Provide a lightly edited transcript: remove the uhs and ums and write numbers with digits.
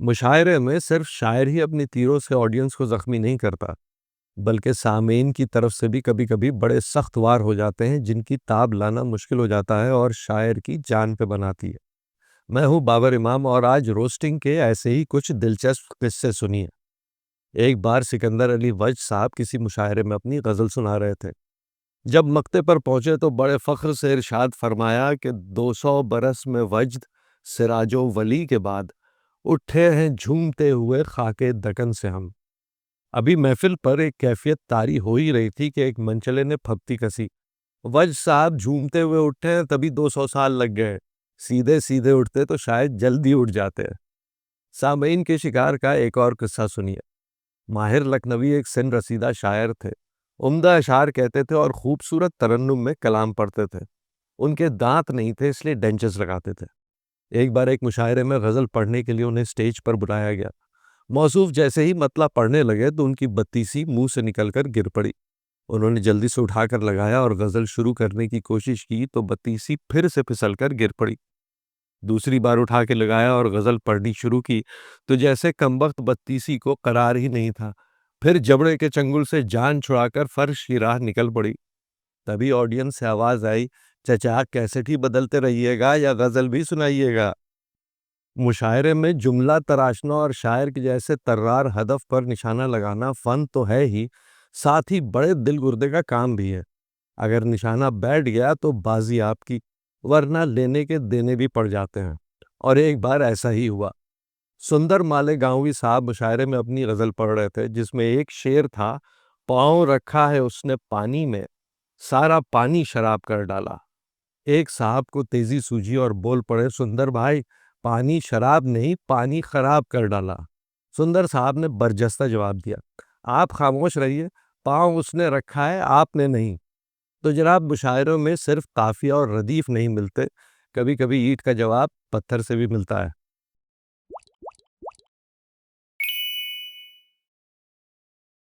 मुशायरे में सिर्फ शायर ही अपनी तीरों से ऑडियंस को जख्मी नहीं करता, बल्कि सामीन की तरफ से भी कभी-कभी बड़े सख्त वार हो जाते हैं जिनकी ताब लाना मुश्किल हो जाता है और शायर की जान पे बनाती है। मैं हूँ बाबर इमाम और आज रोस्टिंग के ऐसे ही कुछ दिलचस्प किस्से सुनिए। एक बार सिकंदर अली वज्द साहब किसी मुशायरे में अपनी गज़ल सुना रहे थे। जब मक्ते पर पहुंचे तो बड़े फख्र से इरशाद फरमाया कि 200 बरस में वज्द सिराजो वली के बाद उठे हैं झूमते हुए खाके दकन से हम। अभी महफिल पर एक कैफियत तारी हो ही रही थी कि एक मनचले ने फप्ती कसी, वज साहब झूमते हुए उठे हैं तभी 200 साल लग गए, सीधे सीधे उठते तो शायद जल्दी उठ जाते हैं। सामईन के शिकार का एक और किस्सा सुनिए। माहिर लखनवी एक सिन रसीदा शायर थे। उम्दा अशार कहते थे और खूबसूरत तरन्नुम में कलाम पढ़ते थे। उनके दांत नहीं थे इसलिए डेंचर्स लगाते थे। एक बार एक मुशायरे में गज़ल पढ़ने के लिए उन्हें स्टेज पर बुलाया गया। मौसूफ जैसे ही मतला पढ़ने लगे तो उनकी बत्तीसी मुंह से निकलकर गिर पड़ी। उन्होंने जल्दी से उठाकर लगाया और गज़ल शुरू करने की कोशिश की तो बत्तीसी फिर से फिसलकर गिर पड़ी। दूसरी बार उठा के लगाया और गज़ल पढ़नी शुरू की तो जैसे कमबख्त बत्तीसी को करार ही नहीं था। फिर जबड़े के चंगुल से जान छुड़ाकर फर्श की राह निकल पड़ी। तभी ऑडियंस से आवाज़ आई, चचा कैसेट ही बदलते रहिएगा या गज़ल भी सुनाइएगा। मुशायरे में जुमला तराशना और शायर के जैसे तर्रार हदफ पर निशाना लगाना फन तो है ही, साथ ही बड़े दिल गुर्दे का काम भी है। अगर निशाना बैठ गया तो बाजी आपकी, वरना लेने के देने भी पड़ जाते हैं। और एक बार ऐसा ही हुआ। सुंदर मालेगांवी साहब मुशायरे में अपनी गज़ल पढ़ रहे थे जिसमें एक शेर था, पाँव रखा है उसने पानी में, सारा पानी शराब कर डाला। एक साहब को तेजी सूझी और बोल पड़े, सुंदर भाई पानी शराब नहीं पानी खराब कर डाला। सुंदर साहब ने बरजस्ता जवाब दिया, आप खामोश रहिए, पाँव उसने रखा है आपने नहीं। तो जनाब मुशायरों में सिर्फ काफिया और रदीफ नहीं मिलते, कभी कभी ईंट का जवाब पत्थर से भी मिलता है।